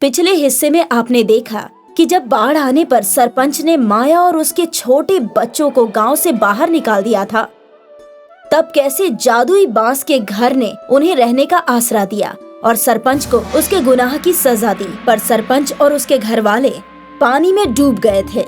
पिछले हिस्से में आपने देखा कि जब बाढ़ आने पर सरपंच ने माया और उसके छोटे बच्चों को गांव से बाहर निकाल दिया था, तब कैसे जादुई बांस के घर ने उन्हें रहने का आसरा दिया और सरपंच को उसके गुनाह की सजा दी। पर सरपंच और उसके घर वाले पानी में डूब गए थे।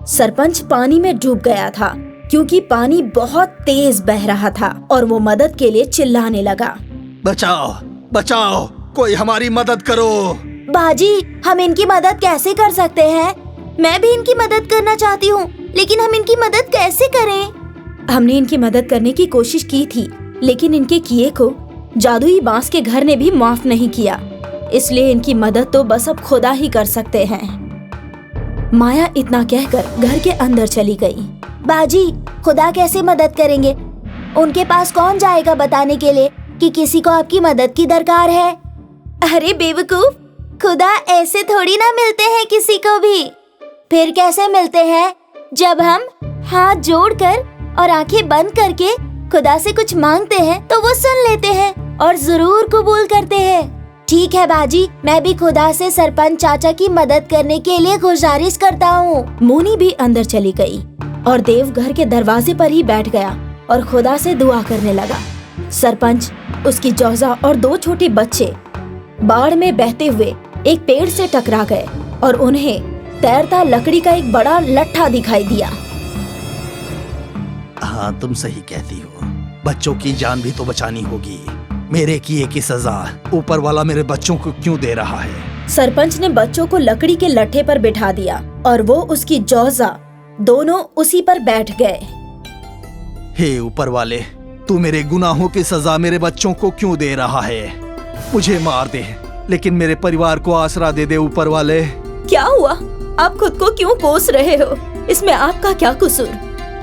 सरपंच पानी में डूब गया था क्योंकि पानी बहुत तेज बह रहा था और वो मदद के लिए चिल्लाने लगा, बचाओ बचाओ, कोई हमारी मदद करो। बाजी, हम इनकी मदद कैसे कर सकते हैं? मैं भी इनकी मदद करना चाहती हूँ, लेकिन हम इनकी मदद कैसे करें? हमने इनकी मदद करने की कोशिश की थी, लेकिन इनके किए को जादुई बांस के घर ने भी माफ नहीं किया, इसलिए इनकी मदद तो बस अब खुदा ही कर सकते हैं। माया इतना कहकर घर के अंदर चली गई। बाजी, खुदा कैसे मदद करेंगे? उनके पास कौन जाएगा बताने के लिए कि किसी को आपकी मदद की दरकार है? अरे बेवकूफ, खुदा ऐसे थोड़ी ना मिलते हैं किसी को भी। फिर कैसे मिलते हैं? जब हम हाथ जोड़कर और आंखें बंद करके खुदा से कुछ मांगते हैं तो वो सुन लेते हैं और जरूर कबूल करते हैं। ठीक है बाजी, मैं भी खुदा से सरपंच चाचा की मदद करने के लिए गुजारिश करता हूँ। मोनी भी अंदर चली गई और देव घर के दरवाजे पर ही बैठ गया और खुदा से दुआ करने लगा। सरपंच, उसकी जौजा और 2 छोटे बच्चे बाढ़ में बहते हुए एक पेड़ से टकरा गए और उन्हें तैरता लकड़ी का एक बड़ा लट्ठा दिखाई दिया। हाँ, तुम सही कहती हो, बच्चों की जान भी तो बचानी होगी। मेरे किए की सजा ऊपर वाला मेरे बच्चों को क्यों दे रहा है? सरपंच ने बच्चों को लकड़ी के लट्ठे पर बिठा दिया और वो उसकी जौजा दोनों उसी पर बैठ गए। हे ऊपर वाले, तू मेरे गुनाहों की सजा मेरे बच्चों को क्यों दे रहा है? मुझे मार दे, लेकिन मेरे परिवार को आसरा दे दे ऊपर वाले। क्या हुआ? आप खुद को क्यों कोस रहे हो? इसमें आपका क्या कसूर?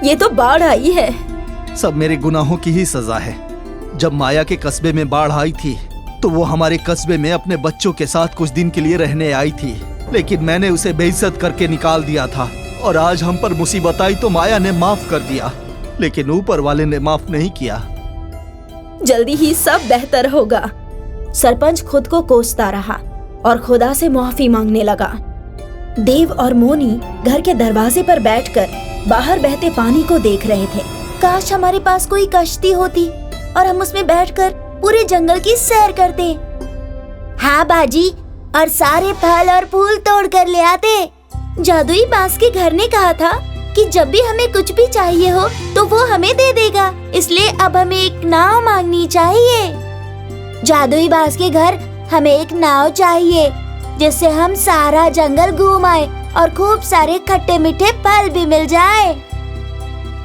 ये तो बाढ़ आई है। सब मेरे गुनाहों की ही सजा है। जब माया के कस्बे में बाढ़ आई थी तो वो हमारे कस्बे में अपने बच्चों के साथ कुछ दिन के लिए रहने आई थी, लेकिन मैंने उसे बेइज्जत करके निकाल दिया था और आज हम पर मुसीबत आई तो माया ने माफ कर दिया, लेकिन ऊपर वाले ने माफ नहीं किया। जल्दी ही सब बेहतर होगा। सरपंच खुद को कोसता रहा और खुदा से माफी मांगने लगा। देव और मोनी घर के दरवाजे पर बैठकर बाहर बहते पानी को देख रहे थे। काश हमारे पास कोई कश्ती होती और हम उसमें बैठकर पूरे जंगल की सैर करते। हाँ बाजी, और सारे फल और फूल तोड़ कर ले आते। जादुई बांस के घर ने कहा था कि जब भी हमें कुछ भी चाहिए हो तो वो हमें दे देगा, इसलिए अब हमें एक नाव मांगनी चाहिए। जादुई बांस के घर, हमें एक नाव चाहिए जिससे हम सारा जंगल घूम आए और खूब सारे खट्टे मीठे फल भी मिल जाए।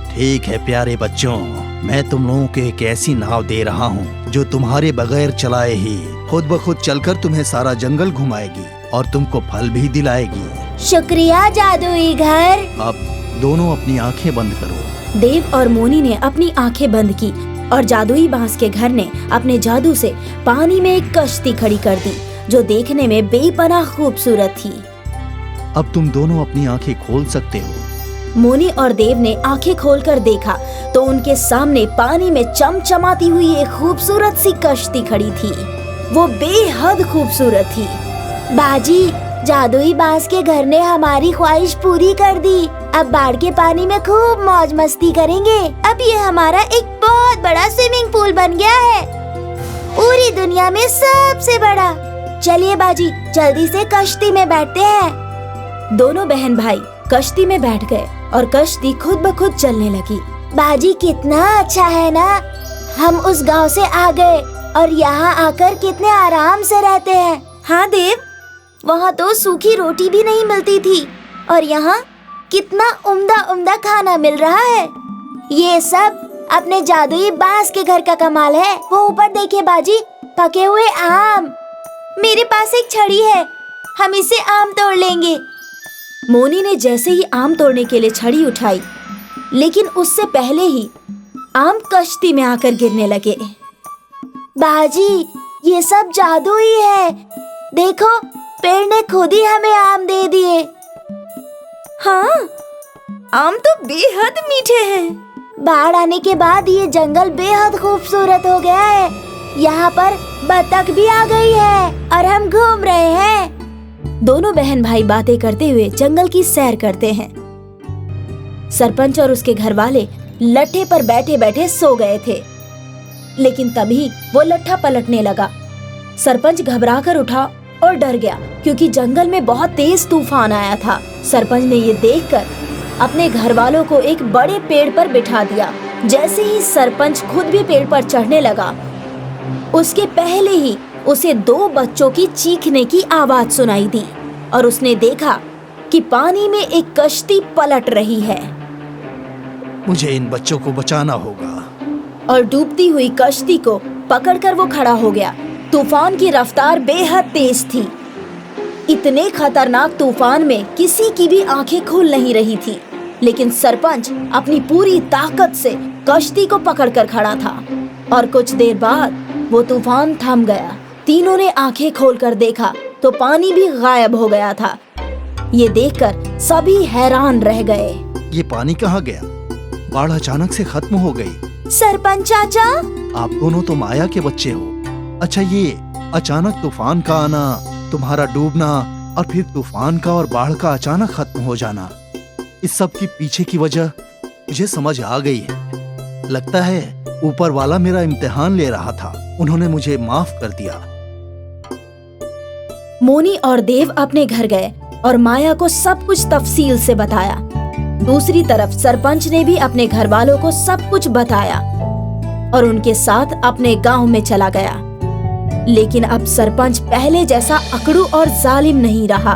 ठीक है प्यारे बच्चों, मैं तुम लोगों को एक ऐसी नाव दे रहा हूँ जो तुम्हारे बगैर चलाए ही खुद ब खुद चलकर तुम्हें सारा जंगल घुमाएगी और तुमको फल भी दिलाएगी। शुक्रिया जादुई घर। अब दोनों अपनी आंखें बंद करो। देव और मोनी ने अपनी आंखें बंद की और जादुई बांस के घर ने अपने जादू से पानी में एक कश्ती खड़ी कर दी जो देखने में बेपनाह खूबसूरत थी। अब तुम दोनों अपनी आंखें खोल सकते हो। मोनी और देव ने आंखें खोलकर देखा तो उनके सामने पानी में चमचमाती हुई एक खूबसूरत सी कश्ती खड़ी थी। वो बेहद खूबसूरत थी। बाजी, जादुई बांस के घर ने हमारी ख्वाहिश पूरी कर दी। अब बाढ़ के पानी में खूब मौज मस्ती करेंगे। अब ये हमारा एक बहुत बड़ा स्विमिंग पूल बन गया है, पूरी दुनिया में सबसे बड़ा। चलिए बाजी, जल्दी से कश्ती में बैठते हैं। दोनों बहन भाई कश्ती में बैठ गए और कश्ती खुद ब खुद चलने लगी। बाजी, कितना अच्छा है ना, हम उस गांव से आ गए और यहाँ आकर कितने आराम से रहते हैं। हाँ देव, वहाँ तो सूखी रोटी भी नहीं मिलती थी और यहाँ कितना उम्दा उम्दा खाना मिल रहा है। ये सब अपने जादुई बांस के घर का कमाल है। वो ऊपर देखिए बाजी, पके हुए आम। मेरे पास एक छड़ी है, हम इससे आम तोड़ लेंगे। मोनी ने जैसे ही आम तोड़ने के लिए छड़ी उठाई, लेकिन उससे पहले ही आम कश्ती में आकर गिरने लगे। बाजी, ये सब जादू ही है। देखो, पेड़ ने खुद ही हमें आम दे दिए। हाँ, आम तो बेहद मीठे हैं। बाढ़ आने के बाद ये जंगल बेहद खूबसूरत हो गया है। यहाँ पर बतख भी आ गई है और हम घूम रहे हैं। दोनों बहन भाई बातें करते हुए जंगल की सैर करते हैं। सरपंच और उसके घर वाले लट्ठे पर बैठे बैठे सो गए थे, लेकिन तभी वो लट्ठा पलटने लगा। सरपंच घबराकर उठा और डर गया क्योंकि जंगल में बहुत तेज तूफान आया था। सरपंच ने ये देखकर अपने घर वालों को एक बड़े पेड़ पर बिठा दिया। जैसे ही सरपंच खुद भी पेड़ पर चढ़ने लगा, उसके पहले ही उसे 2 बच्चों की चीखने की आवाज सुनाई दी और उसने देखा कि पानी में एक कश्ती पलट रही है। मुझे इन बच्चों को बचाना होगा। और डूबती हुई कश्ती को पकड़कर वो खड़ा हो गया। तूफान की रफ्तार बेहद तेज थी। इतने खतरनाक तूफान में किसी की भी आंखें खुल नहीं रही थी, लेकिन सरपंच अपनी पूरी ताकत से कश्ती को पकड़कर खड़ा था। और कुछ देर बाद वो तूफान थम गया। तीनों ने आंखें खोलकर देखा तो पानी भी गायब हो गया था। ये देखकर सभी हैरान रह गए। ये पानी कहाँ गया? बाढ़ अचानक से खत्म हो गई। सरपंच चाचा, आप दोनों तो माया के बच्चे हो। अच्छा, ये अचानक तूफान का आना, तुम्हारा डूबना और फिर तूफान का और बाढ़ का अचानक खत्म हो जाना, इस सब की पीछे की वजह मुझे समझ आ गई है। लगता है ऊपर वाला मेरा इम्तिहान ले रहा था। उन्होंने मुझे माफ कर दिया। मोनी और देव अपने घर गए और माया को सब कुछ तफसील से बताया। दूसरी तरफ सरपंच ने भी अपने घर वालों को सब कुछ बताया और उनके साथ अपने गांव में चला गया। लेकिन अब सरपंच पहले जैसा अकड़ू और जालिम नहीं रहा,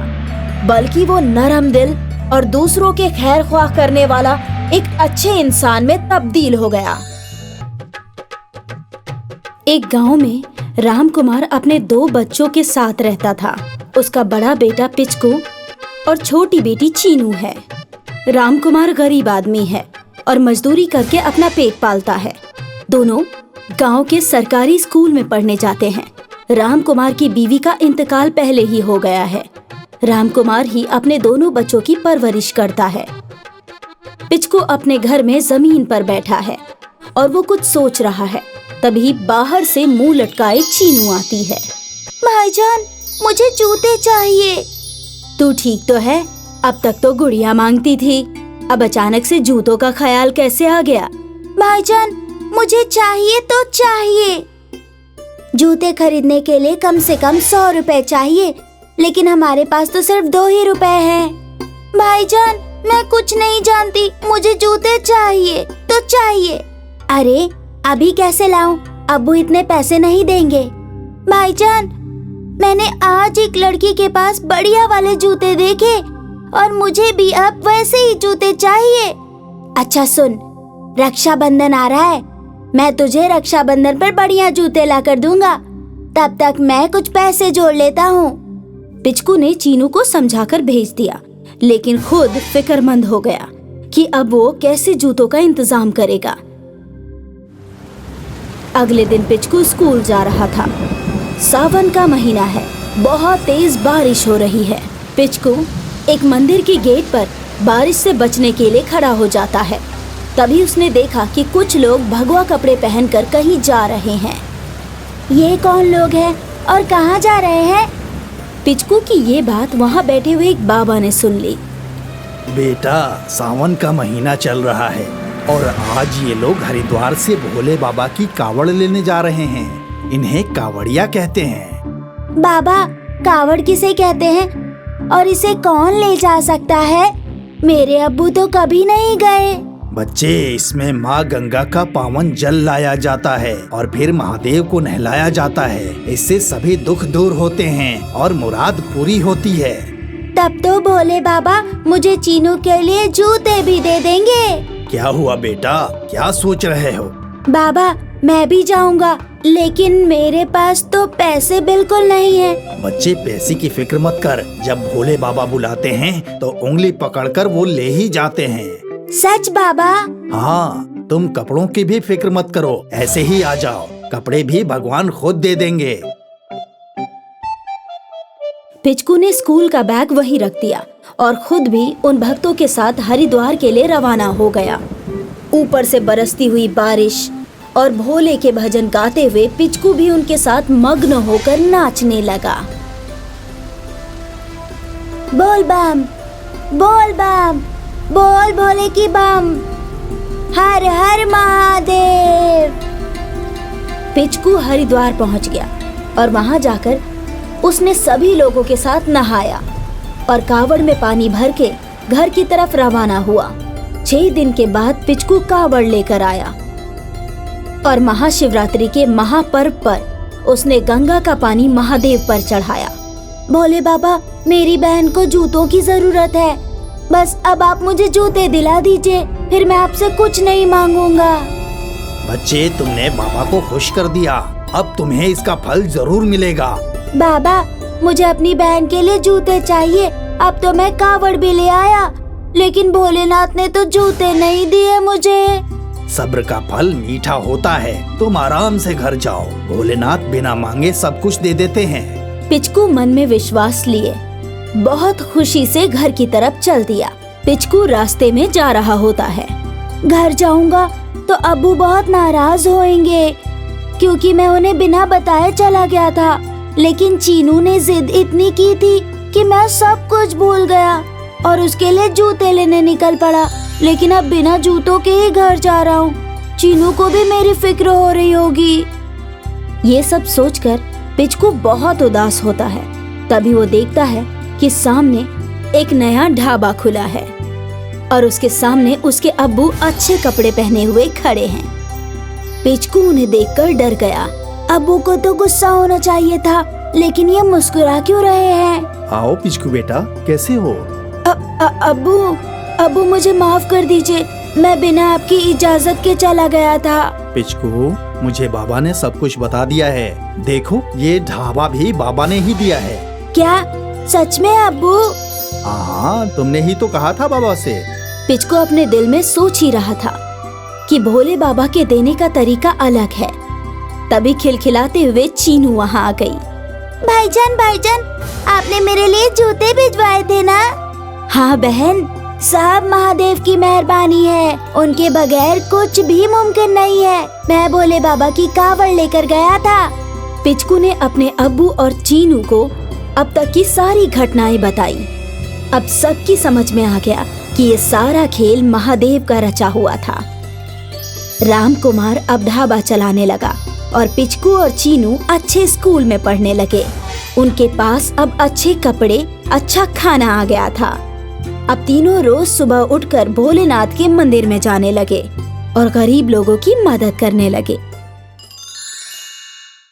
बल्कि वो नरम दिल और दूसरों के खैर ख्वाह करने वाला एक अच्छे इंसान में तब्दील हो गया। एक गांव में राम कुमार अपने 2 बच्चों के साथ रहता था। उसका बड़ा बेटा पिचकू और छोटी बेटी चीनू है। राम कुमार गरीब आदमी है और मजदूरी करके अपना पेट पालता है। दोनों गांव के सरकारी स्कूल में पढ़ने जाते हैं। राम कुमार की बीवी का इंतकाल पहले ही हो गया है। राम कुमार ही अपने दोनों बच्चों की परवरिश करता है। पिचकू अपने घर में जमीन पर बैठा है और वो कुछ सोच रहा है। तभी बाहर से मुंह लटकाए चीनू आती है। भाईजान, मुझे जूते चाहिए। तू ठीक तो है? अब तक तो गुड़िया मांगती थी, अब अचानक से जूतों का ख्याल कैसे आ गया? भाईजान, मुझे चाहिए तो चाहिए। जूते खरीदने के लिए कम से कम 100 रुपए चाहिए, लेकिन हमारे पास तो सिर्फ 2 ही रुपए हैं। भाईजान, मैं कुछ नहीं जानती, मुझे जूते चाहिए तो चाहिए। अरे अभी कैसे लाऊं? अब्बू इतने पैसे नहीं देंगे। भाईजान, मैंने आज एक लड़की के पास बढ़िया वाले जूते देखे और मुझे भी अब वैसे ही जूते चाहिए। अच्छा सुन, रक्षाबंधन आ रहा है, मैं तुझे रक्षाबंधन पर बढ़िया जूते ला कर दूंगा। तब तक मैं कुछ पैसे जोड़ लेता हूँ। पिचकू ने चीनू को समझाकर भेज दिया, लेकिन खुद फिक्रमंद हो गया कि अब वो कैसे जूतों का इंतजाम करेगा। अगले दिन पिचकू स्कूल जा रहा था। सावन का महीना है, बहुत तेज बारिश हो रही है। पिचकू एक मंदिर की गेट पर बारिश से बचने के लिए खड़ा हो जाता है। तभी उसने देखा कि कुछ लोग भगवा कपड़े पहनकर कहीं जा रहे हैं। ये कौन लोग हैं और कहाँ जा रहे हैं? पिचकू की ये बात वहाँ बैठे हुए एक बाबा ने सुन ली। बेटा, सावन का महीना चल रहा है और आज ये लोग हरिद्वार से भोले बाबा की कावड़ लेने जा रहे हैं। इन्हें कावड़िया कहते हैं। बाबा, कावड़ किसे कहते हैं और इसे कौन ले जा सकता है? मेरे अब्बू तो कभी नहीं गए। बच्चे, इसमें माँ गंगा का पावन जल लाया जाता है और फिर महादेव को नहलाया जाता है। इससे सभी दुख दूर होते हैं और मुराद पूरी होती है। तब तो भोले बाबा मुझे चीनू के लिए जूते भी दे देंगे। क्या हुआ बेटा, क्या सोच रहे हो? बाबा, मैं भी जाऊंगा, लेकिन मेरे पास तो पैसे बिल्कुल नहीं है। बच्चे, पैसे की फिक्र मत कर। जब भोले बाबा बुलाते हैं तो उंगली पकड़कर वो ले ही जाते हैं। सच बाबा? हाँ, तुम कपड़ों की भी फिक्र मत करो, ऐसे ही आ जाओ, कपड़े भी भगवान खुद दे देंगे। पिचकू ने स्कूल का बैग वहीं रख दिया और खुद भी उन भक्तों के साथ हरिद्वार के लिए रवाना हो गया। ऊपर से बरसती हुई बारिश और भोले के भजन गाते हुए पिचकू भी उनके साथ मग्न होकर नाचने लगा। बोल बम, बोल बम, बोल भोले की बम, हर हर महादेव। पिचकू हरिद्वार पहुंच गया और वहां जाकर उसने सभी लोगों के साथ नहाया और कावड़ में पानी भर के घर की तरफ रवाना हुआ। 6 दिन के बाद पिचकू कावड़ लेकर आया और महाशिवरात्रि के महापर्व पर उसने गंगा का पानी महादेव पर चढ़ाया। भोले बाबा, मेरी बहन को जूतों की जरूरत है, बस अब आप मुझे जूते दिला दीजिए, फिर मैं आपसे कुछ नहीं मांगूंगा। बच्चे, तुमने बाबा को खुश कर दिया, अब तुम्हें इसका फल जरूर मिलेगा। बाबा, मुझे अपनी बहन के लिए जूते चाहिए। अब तो मैं कावड़ भी ले आया, लेकिन भोलेनाथ ने तो जूते नहीं दिए मुझे। सब्र का फल मीठा होता है, तुम आराम से घर जाओ, भोलेनाथ बिना मांगे सब कुछ दे देते हैं। पिचकू मन में विश्वास लिए बहुत खुशी से घर की तरफ चल दिया। पिचकू रास्ते में जा रहा होता है। घर जाऊंगा तो अब्बू बहुत नाराज होंगे, क्योंकि मैं उन्हें बिना बताए चला गया था, लेकिन चीनू ने जिद इतनी की थी कि मैं सब कुछ भूल गया और उसके लिए जूते लेने निकल पड़ा, लेकिन अब बिना जूतों के ही घर जा रहा हूँ। चीनू को भी मेरी फिक्र हो रही होगी। ये सब सोचकर पिचकू बहुत उदास होता है। तभी वो देखता है कि सामने एक नया ढाबा खुला है और उसके सामने उसके अब्बू अच्छे कपड़े पहने हुए खड़े हैं। पिचकू उन्हें देखकर डर गया। अब्बू को तो गुस्सा होना चाहिए था, लेकिन ये मुस्कुरा क्यों रहे हैं? आओ पिचकू बेटा, कैसे हो? अब्बू मुझे माफ कर दीजिए, मैं बिना आपकी इजाजत के चला गया था। पिचकू, मुझे बाबा ने सब कुछ बता दिया है। देखो, ये ढाबा भी बाबा ने ही दिया है। क्या सच में अब्बू? हाँ, तुमने ही तो कहा था बाबा से। पिचकू अपने दिल में सोच ही रहा था कि भोले बाबा के देने का तरीका अलग है। तभी खिलखिलाते हुए चीनू वहाँ आ गई। भाईजान, आपने मेरे लिए जूते भिजवाए थे ना? हाँ बहन, सब महादेव की मेहरबानी है, उनके बगैर कुछ भी मुमकिन नहीं है। मैं भोले बाबा की कावड़ लेकर गया था। पिचकू ने अपने अब्बू और चीनू को अब तक की सारी घटनाएं बताई। अब सबकी समझ में आ गया कि ये सारा खेल महादेव का रचा हुआ था। राम कुमार अब ढाबा चलाने लगा और पिचकू और चीनू अच्छे स्कूल में पढ़ने लगे। उनके पास अब अच्छे कपड़े, अच्छा खाना आ गया था। अब तीनों रोज सुबह उठकर भोलेनाथ के मंदिर में जाने लगे और गरीब लोगों की मदद करने लगे।